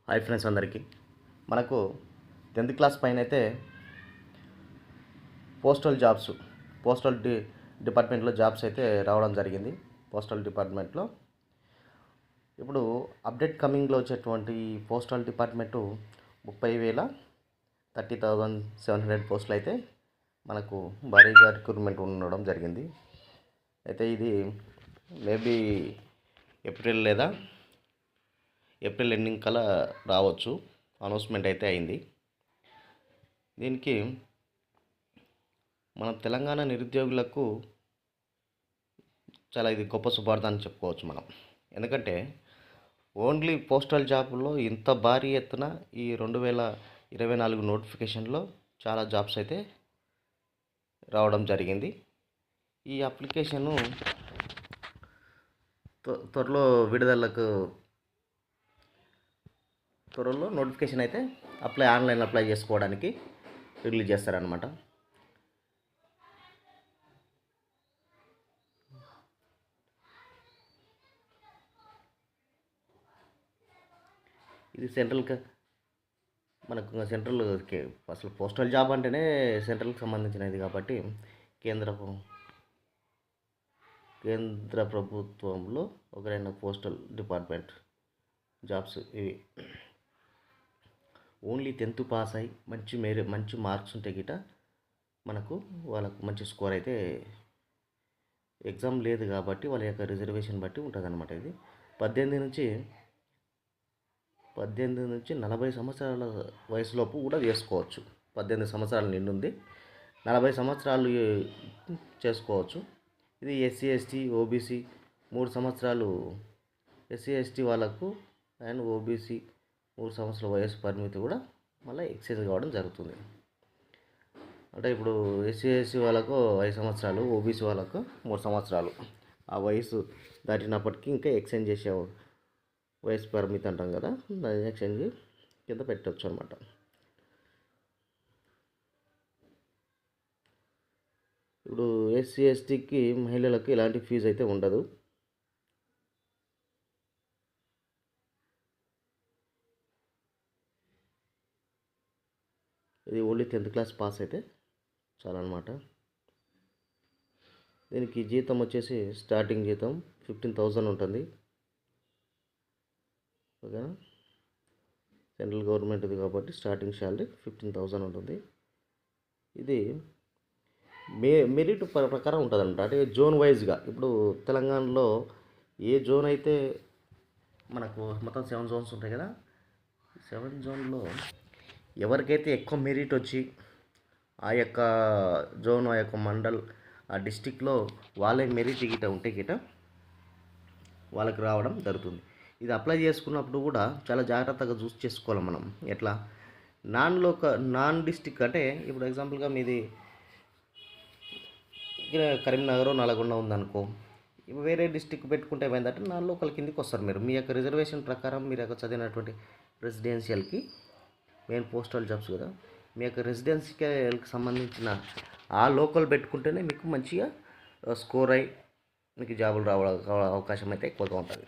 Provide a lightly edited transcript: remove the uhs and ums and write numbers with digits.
Hi friends అందరికీ. మనకు 10th class పైన అయితే పోస్టల్ డిపార్ట్మెంట్లో జాబ్స్ అయితే రావడం జరిగింది. పోస్టల్ డిపార్ట్మెంట్లో ఇప్పుడు అప్డేట్ కమింగ్లో వచ్చేటువంటి పోస్టల్ డిపార్ట్మెంటు 30,30,700 పోస్టులు అయితే మనకు భారీగా రిక్రూట్మెంట్ ఉండడం జరిగింది. అయితే ఇది మేబీ ఏప్రిల్ ఎండింగ్ కల్లా రావచ్చు. అనౌన్స్మెంట్ అయితే అయింది. దీనికి మన తెలంగాణ నిరుద్యోగులకు చాలా ఇది గొప్ప శుభార్త అని చెప్పుకోవచ్చు మనం. ఎందుకంటే ఓన్లీ పోస్టల్ జాబ్లో ఇంత భారీ ఎత్తున ఈ 2024 నోటిఫికేషన్లో చాలా జాబ్స్ అయితే రావడం జరిగింది. ఈ అప్లికేషను త్వరలో నోటిఫికేషన్ అయితే ఆన్లైన్ అప్లై చేసుకోవడానికి రిలీజ్ చేస్తారనమాట. ఇది మనకు సెంట్రల్ అసలు పోస్టల్ జాబ్ అంటేనే సెంట్రల్కి సంబంధించినది కాబట్టి కేంద్ర ప్రభుత్వంలో ఒకరైన పోస్టల్ డిపార్ట్మెంట్ జాబ్స్ ఇవి. ఓన్లీ 10th పాస్ అయ్యి మంచి మార్క్స్ ఉంటే గిట వాళ్ళకు మంచి స్కోర్ అయితే ఎగ్జామ్ లేదు కాబట్టి వాళ్ళ యొక్క రిజర్వేషన్ బట్టి ఉంటుంది అనమాట. ఇది 18 నుంచి 40 సంవత్సరాల వయసులోపు కూడా చేసుకోవచ్చు. 18 సంవత్సరాలు నిండుంది, 40 సంవత్సరాలు చేసుకోవచ్చు. ఇది ఎస్సీ ఎస్టీ ఓబీసీ 3 సంవత్సరాలు ఎస్సీ ఎస్టీ వాళ్ళకు అండ్ ఓబీసీ 3 సంవత్సరాల వయసు పరిమితి కూడా మళ్ళీ ఎక్సైజ్ కావడం జరుగుతుంది. అంటే ఇప్పుడు ఎస్సీ ఎస్సీ వాళ్ళకు 5 సంవత్సరాలు, ఓబీసీ వాళ్ళకు 3 సంవత్సరాలు ఆ వయసు దాటినప్పటికీ ఇంకా ఎక్స్చేంజ్ చేసే వయసు పరిమితి అంటాం కదా, దాని ఎక్స్చేంజ్ కింద పెట్టవచ్చు అనమాట. ఇప్పుడు ఎస్సీ ఎస్టీకి మహిళలకు ఎలాంటి ఫీజు అయితే ఉండదు. ఇది ఓన్లీ 10th క్లాస్ పాస్ అయితే చాలన్నమాట. దీనికి జీతం వచ్చేసి స్టార్టింగ్ జీతం 15,000 ఉంటుంది. ఓకేనా, సెంట్రల్ గవర్నమెంట్ది కాబట్టి స్టార్టింగ్ శాలరీ 15,000 ఉంటుంది. ఇది మెరిట్ ప్రకారం ఉంటుంది అనమాట. అంటే జోన్ వైజ్గా ఇప్పుడు తెలంగాణలో ఏ జోన్ అయితే మనకు మొత్తం 7 జోన్స్ ఉంటాయి కదా, 7 జోన్లో ఎవరికైతే ఎక్కువ మెరిట్ వచ్చి ఆ యొక్క జోన్, ఆ యొక్క మండల్, ఆ డిస్టిక్లో వాళ్ళే మెరిట్ ఉంటే వాళ్ళకి రావడం జరుగుతుంది. ఇది అప్లై చేసుకున్నప్పుడు కూడా చాలా జాగ్రత్తగా చూసి చేసుకోవాలి మనం. ఎట్లా నాన్ డిస్టిక్ అంటే ఇప్పుడు ఎగ్జాంపుల్గా మీది కరీంనగర్, నల్గొండ ఉందనుకో, వేరే డిస్టిక్ పెట్టుకుంటే ఏమైందంటే లోకల్ కిందికి వస్తారు. మీ యొక్క రిజర్వేషన్ ప్రకారం మీరు యొక్క చదివినటువంటి రెసిడెన్షియల్కి మెయిన్ పోస్టల్ జాబ్స్ కదా, మీ యొక్క రెసిడెన్షియల్కి సంబంధించిన ఆ లోకల్ పెట్టుకుంటేనే మీకు మంచిగా స్కోర్ అయ్యి మీకు జాబులు రావడం అవకాశం అయితే ఎక్కువగా ఉంటుంది.